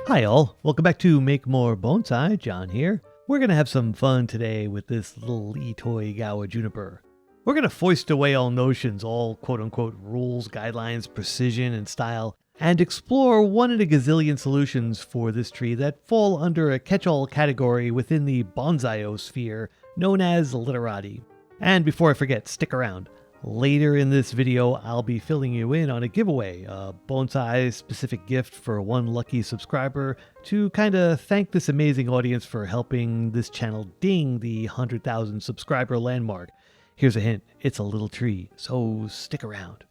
Hi all, welcome back to Make More Bonsai, John here. We're going to have some fun today with this little Itoigawa Juniper. We're going to foist away all notions, all quote-unquote rules, guidelines, precision, and style, and explore one in a gazillion solutions for this tree that fall under a catch-all category within the bonsai-osphere known as Literati. And before I forget, stick around. Later in this video, I'll be filling you in on a giveaway, a bonsai-specific gift for one lucky subscriber to kind of thank this amazing audience for helping this channel ding the 100,000 subscriber landmark. Here's a hint, it's a little tree, so stick around.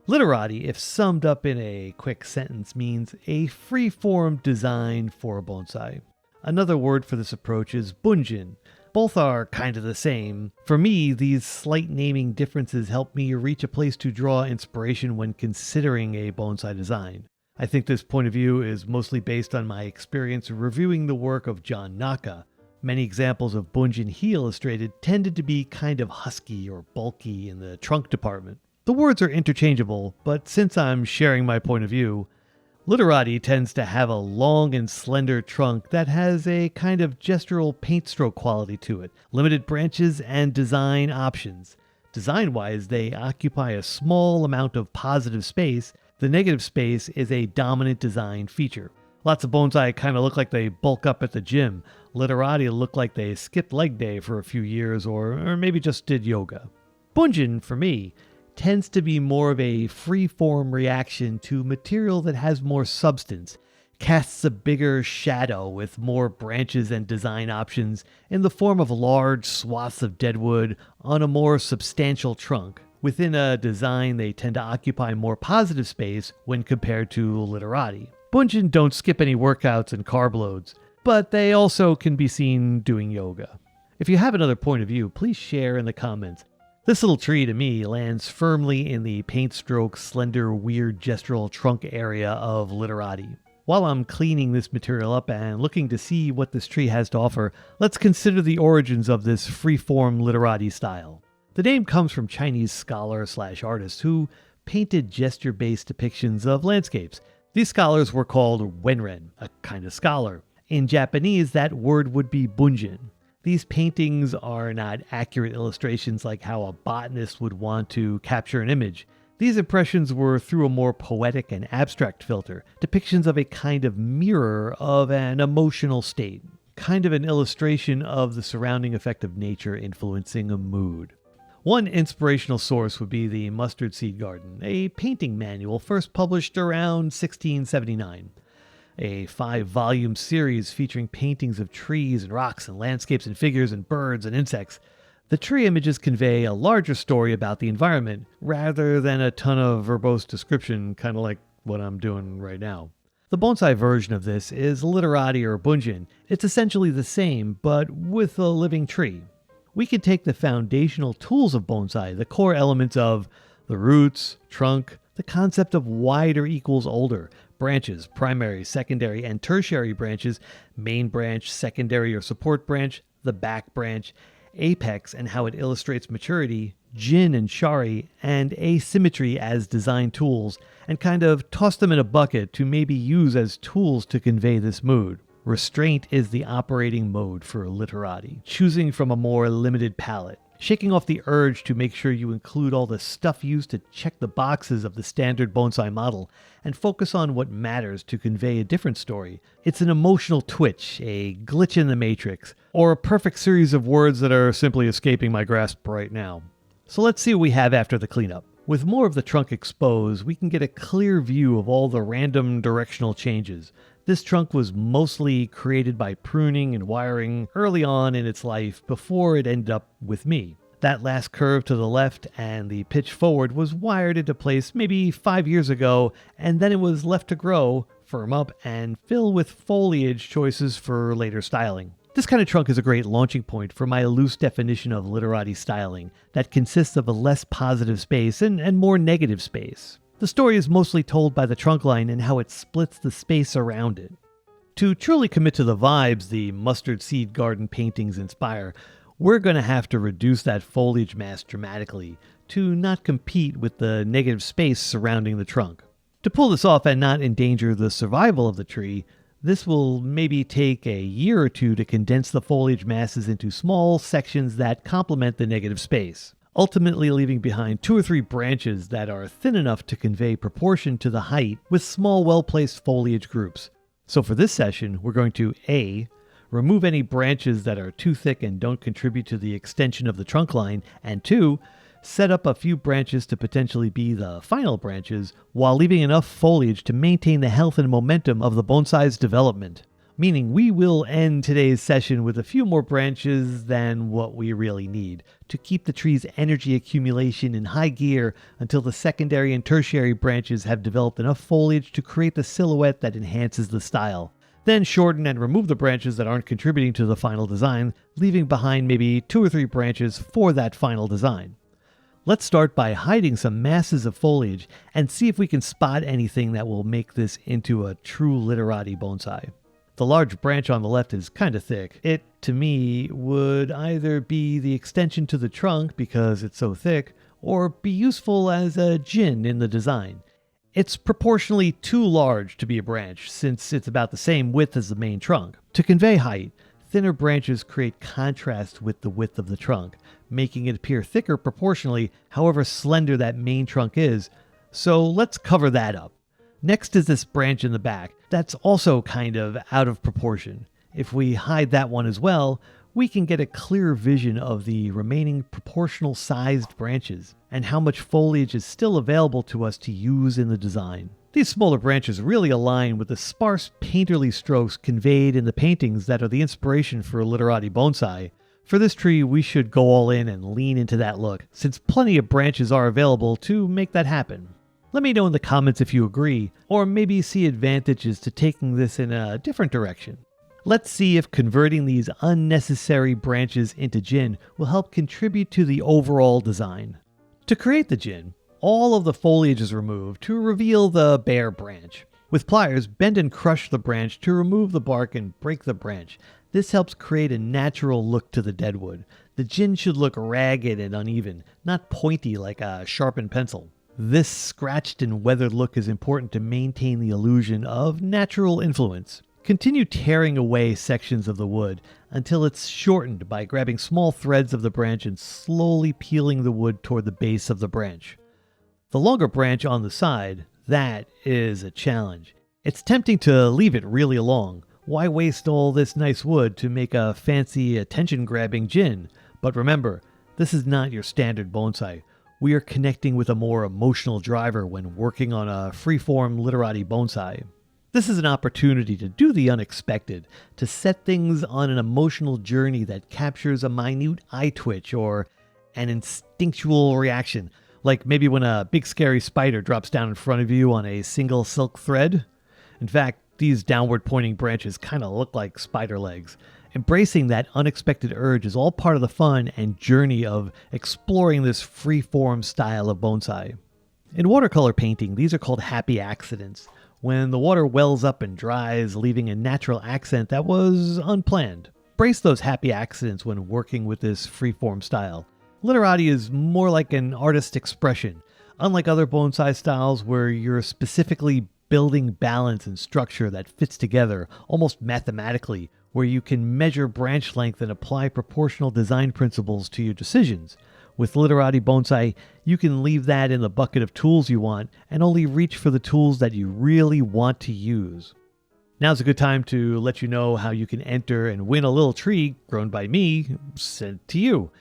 Literati, if summed up in a quick sentence, means a freeform design for a bonsai. Another word for this approach is Bunjin. Both are kind of the same. For me, these slight naming differences help me reach a place to draw inspiration when considering a bonsai design. I think this point of view is mostly based on my experience reviewing the work of John Naka. Many examples of Bunjin he illustrated tended to be kind of husky or bulky in the trunk department. The words are interchangeable, but since I'm sharing my point of view, Literati tends to have a long and slender trunk that has a kind of gestural paint stroke quality to it, limited branches and design options. Design-wise, they occupy a small amount of positive space. The negative space is a dominant design feature. Lots of bonsai kind of look like they bulk up at the gym. Literati look like they skipped leg day for a few years or maybe just did yoga. Bunjin, for me, tends to be more of a free-form reaction to material that has more substance, casts a bigger shadow with more branches and design options in the form of large swaths of deadwood on a more substantial trunk. Within a design, they tend to occupy more positive space when compared to Literati. Bunjin don't skip any workouts and carb loads, but they also can be seen doing yoga. If you have another point of view, please share in the comments. This little tree, to me, lands firmly in the paint stroke, slender, weird gestural trunk area of Literati. While I'm cleaning this material up and looking to see what this tree has to offer, let's consider the origins of this freeform Literati style. The name comes from Chinese scholar/artists who painted gesture-based depictions of landscapes. These scholars were called wenren, a kind of scholar. In Japanese, that word would be bunjin. These paintings are not accurate illustrations like how a botanist would want to capture an image. These impressions were through a more poetic and abstract filter, depictions of a kind of mirror of an emotional state, kind of an illustration of the surrounding effect of nature influencing a mood. One inspirational source would be the Mustard Seed Garden, a painting manual first published around 1679. A 5-volume series featuring paintings of trees and rocks and landscapes and figures and birds and insects. The tree images convey a larger story about the environment rather than a ton of verbose description, kind of like what I'm doing right now. The bonsai version of this is Literati or Bunjin. It's essentially the same, but with a living tree. We can take the foundational tools of bonsai, the core elements of the roots, trunk, the concept of wider equals older, branches, primary, secondary, and tertiary branches, main branch, secondary or support branch, the back branch, apex and how it illustrates maturity, jin and shari, and asymmetry as design tools, and kind of toss them in a bucket to maybe use as tools to convey this mood. Restraint is the operating mode for Literati, choosing from a more limited palette. Shaking off the urge to make sure you include all the stuff used to check the boxes of the standard bonsai model and focus on what matters to convey a different story. It's an emotional twitch, a glitch in the matrix, or a perfect series of words that are simply escaping my grasp right now. So let's see what we have after the cleanup. With more of the trunk exposed, we can get a clear view of all the random directional changes. This trunk was mostly created by pruning and wiring early on in its life before it ended up with me. That last curve to the left and the pitch forward was wired into place maybe 5 years ago, and then it was left to grow, firm up, and fill with foliage choices for later styling. This kind of trunk is a great launching point for my loose definition of Literati styling that consists of a less positive space and more negative space. The story is mostly told by the trunk line and how it splits the space around it. To truly commit to the vibes the Mustard Seed Garden paintings inspire, we're going to have to reduce that foliage mass dramatically to not compete with the negative space surrounding the trunk. To pull this off and not endanger the survival of the tree, This will maybe take a year or two to condense the foliage masses into small sections that complement the negative space, ultimately leaving behind 2 or 3 branches that are thin enough to convey proportion to the height with small well-placed foliage groups. So for this session, we're going to A, remove any branches that are too thick and don't contribute to the extension of the trunk line, and 2, set up a few branches to potentially be the final branches while leaving enough foliage to maintain the health and momentum of the bonsai's development. Meaning we will end today's session with a few more branches than what we really need to keep the tree's energy accumulation in high gear until the secondary and tertiary branches have developed enough foliage to create the silhouette that enhances the style. Then shorten and remove the branches that aren't contributing to the final design, leaving behind maybe 2 or 3 branches for that final design. Let's start by hiding some masses of foliage and see if we can spot anything that will make this into a true Literati bonsai. The large branch on the left is kind of thick. It, to me, would either be the extension to the trunk because it's so thick, or be useful as a jin in the design. It's proportionally too large to be a branch since it's about the same width as the main trunk. To convey height, thinner branches create contrast with the width of the trunk, making it appear thicker proportionally however slender that main trunk is, so let's cover that up. Next is this branch in the back that's also kind of out of proportion. If we hide that one as well, we can get a clearer vision of the remaining proportional sized branches and how much foliage is still available to us to use in the design. These smaller branches really align with the sparse painterly strokes conveyed in the paintings that are the inspiration for Literati bonsai. For this tree, we should go all in and lean into that look, since plenty of branches are available to make that happen. Let me know in the comments if you agree, or maybe see advantages to taking this in a different direction. Let's see if converting these unnecessary branches into jin will help contribute to the overall design. To create the jin, all of the foliage is removed to reveal the bare branch. With pliers, bend and crush the branch to remove the bark and break the branch. This helps create a natural look to the deadwood. The jin should look ragged and uneven, not pointy like a sharpened pencil. This scratched and weathered look is important to maintain the illusion of natural influence. Continue tearing away sections of the wood until it's shortened by grabbing small threads of the branch and slowly peeling the wood toward the base of the branch. The longer branch on the side, that is a challenge. It's tempting to leave it really long. Why waste all this nice wood to make a fancy attention-grabbing jin? But remember, this is not your standard bonsai. We are connecting with a more emotional driver when working on a freeform Literati bonsai. This is an opportunity to do the unexpected, to set things on an emotional journey that captures a minute eye twitch or an instinctual reaction, like maybe when a big scary spider drops down in front of you on a single silk thread. In fact, these downward pointing branches kind of look like spider legs. Embracing that unexpected urge is all part of the fun and journey of exploring this free-form style of bonsai. In watercolor painting, these are called happy accidents, when the water wells up and dries, leaving a natural accent that was unplanned. Brace those happy accidents when working with this free-form style. Literati is more like an artist's expression, unlike other bonsai styles where you're specifically building balance and structure that fits together almost mathematically, where you can measure branch length and apply proportional design principles to your decisions. With Literati bonsai, you can leave that in the bucket of tools you want and only reach for the tools that you really want to use. Now's a good time to let you know how you can enter and win a little tree grown by me sent to you.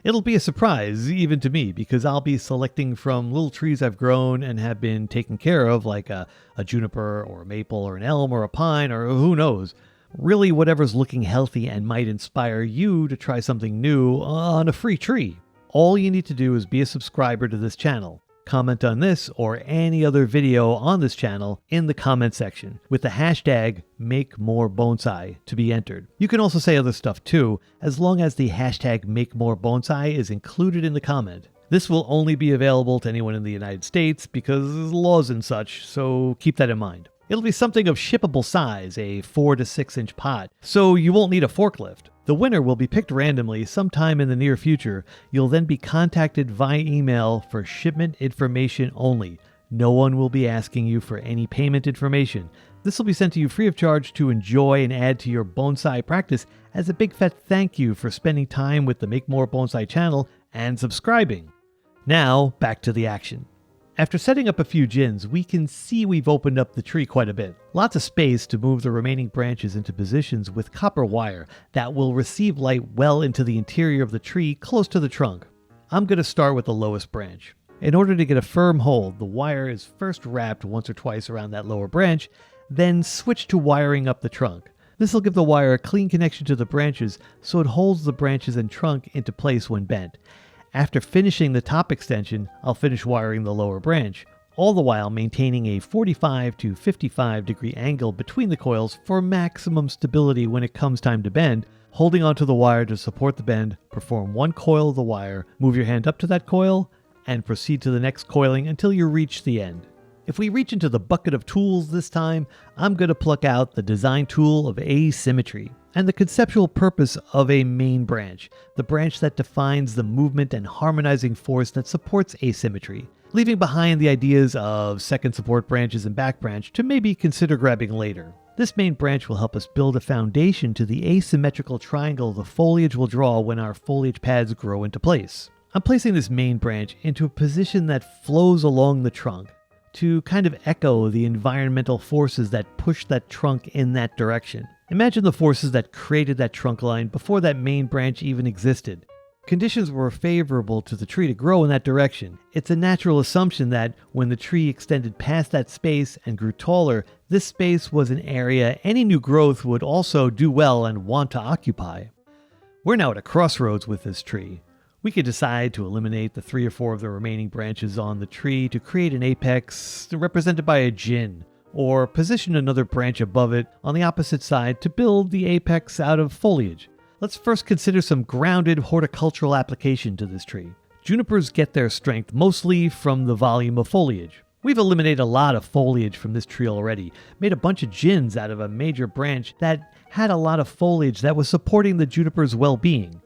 It'll be a surprise, even to me, because I'll be selecting from little trees I've grown and have been taken care of, like a juniper or a maple or an elm or a pine or who knows. Really whatever's looking healthy and might inspire you to try something new on a free tree. All you need to do is be a subscriber to this channel. Comment on this or any other video on this channel in the comment section with the hashtag Make More Bonsai to be entered. You can also say other stuff too, as long as the hashtag Make More Bonsai is included in the comment. This will only be available to anyone in the United States because laws and such, so keep that in mind. It'll be something of shippable size, a 4 to 6 inch pot, so you won't need a forklift. The winner will be picked randomly sometime in the near future. You'll then be contacted via email for shipment information only. No one will be asking you for any payment information. This will be sent to you free of charge to enjoy and add to your bonsai practice as a big fat thank you for spending time with the Make More Bonsai channel and subscribing. Now, back to the action. After setting up a few gins, we can see we've opened up the tree quite a bit. Lots of space to move the remaining branches into positions with copper wire that will receive light well into the interior of the tree close to the trunk. I'm going to start with the lowest branch. In order to get a firm hold, the wire is first wrapped once or twice around that lower branch, then switch to wiring up the trunk. This will give the wire a clean connection to the branches so it holds the branches and trunk into place when bent. After finishing the top extension, I'll finish wiring the lower branch, all the while maintaining a 45 to 55 degree angle between the coils for maximum stability when it comes time to bend. Holding onto the wire to support the bend, perform one coil of the wire, move your hand up to that coil, and proceed to the next coiling until you reach the end. If we reach into the bucket of tools this time, I'm going to pluck out the design tool of asymmetry and the conceptual purpose of a main branch, the branch that defines the movement and harmonizing force that supports asymmetry, leaving behind the ideas of second support branches and back branch to maybe consider grabbing later. This main branch will help us build a foundation to the asymmetrical triangle the foliage will draw when our foliage pads grow into place. I'm placing this main branch into a position that flows along the trunk to kind of echo the environmental forces that push that trunk in that direction. Imagine the forces that created that trunk line before that main branch even existed. Conditions were favorable to the tree to grow in that direction. It's a natural assumption that when the tree extended past that space and grew taller, this space was an area any new growth would also do well and want to occupy. We're now at a crossroads with this tree. We could decide to eliminate the 3 or 4 of the remaining branches on the tree to create an apex represented by a jin, or position another branch above it on the opposite side to build the apex out of foliage. Let's first consider some grounded horticultural application to this tree. Junipers get their strength mostly from the volume of foliage. We've eliminated a lot of foliage from this tree already, made a bunch of jins out of a major branch that had a lot of foliage that was supporting the juniper's well-being.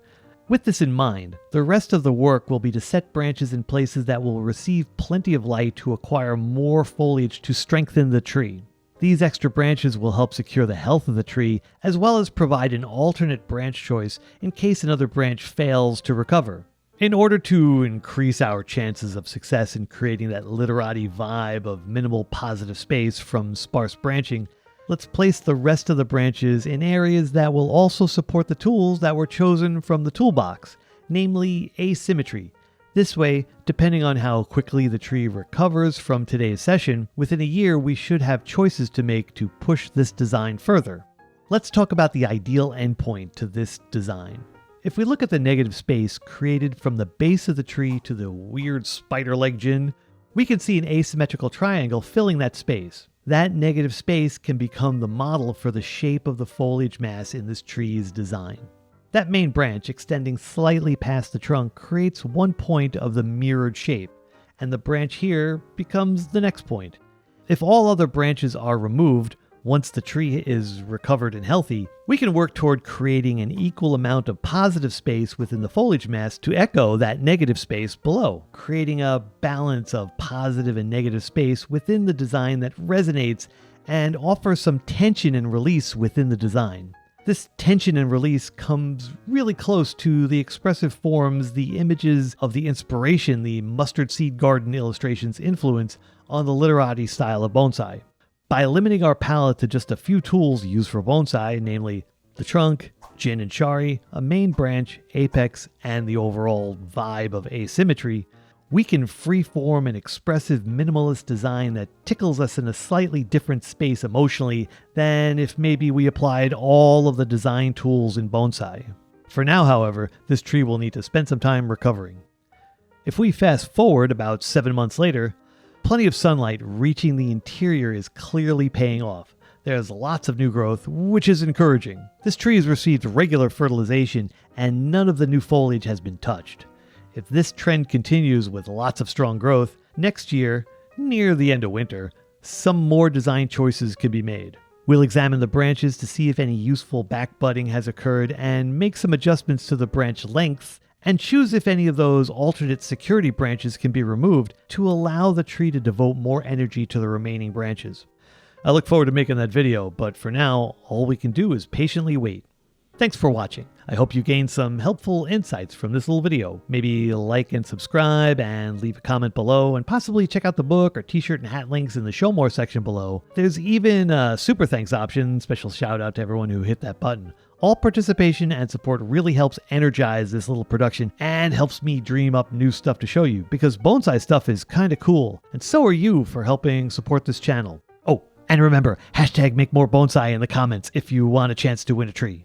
With this in mind, the rest of the work will be to set branches in places that will receive plenty of light to acquire more foliage to strengthen the tree. These extra branches will help secure the health of the tree, as well as provide an alternate branch choice in case another branch fails to recover. In order to increase our chances of success in creating that literati vibe of minimal positive space from sparse branching, let's place the rest of the branches in areas that will also support the tools that were chosen from the toolbox, namely asymmetry. This way, depending on how quickly the tree recovers from today's session, within a year we should have choices to make to push this design further. Let's talk about the ideal endpoint to this design. If we look at the negative space created from the base of the tree to the weird spider leg jin, we can see an asymmetrical triangle filling that space. That negative space can become the model for the shape of the foliage mass in this tree's design. That main branch extending slightly past the trunk creates one point of the mirrored shape, and the branch here becomes the next point. If all other branches are removed, once the tree is recovered and healthy, we can work toward creating an equal amount of positive space within the foliage mass to echo that negative space below, creating a balance of positive and negative space within the design that resonates and offers some tension and release within the design. This tension and release comes really close to the expressive forms, the images of the inspiration, the mustard seed garden illustrations influence on the literati style of bonsai. By limiting our palette to just a few tools used for bonsai, namely the trunk, jin and shari, a main branch, apex, and the overall vibe of asymmetry, we can freeform an expressive minimalist design that tickles us in a slightly different space emotionally than if maybe we applied all of the design tools in bonsai. For now, however, this tree will need to spend some time recovering. If we fast forward about 7 months later, plenty of sunlight reaching the interior is clearly paying off. There's lots of new growth, which is encouraging. This tree has received regular fertilization and none of the new foliage has been touched. If this trend continues with lots of strong growth, next year, near the end of winter, some more design choices can be made. We'll examine the branches to see if any useful back budding has occurred and make some adjustments to the branch lengths and choose if any of those alternate security branches can be removed to allow the tree to devote more energy to the remaining branches. I look forward to making that video, but for now, all we can do is patiently wait. Thanks for watching. I hope you gained some helpful insights from this little video. Maybe like and subscribe and leave a comment below, and possibly check out the book or t-shirt and hat links in the show more section below. There's even a super thanks option. Special shout out to everyone who hit that button. All participation and support really helps energize this little production and helps me dream up new stuff to show you, because bonsai stuff is kind of cool, and so are you for helping support this channel. Oh, and remember, hashtag Make More Bonsai in the comments if you want a chance to win a tree.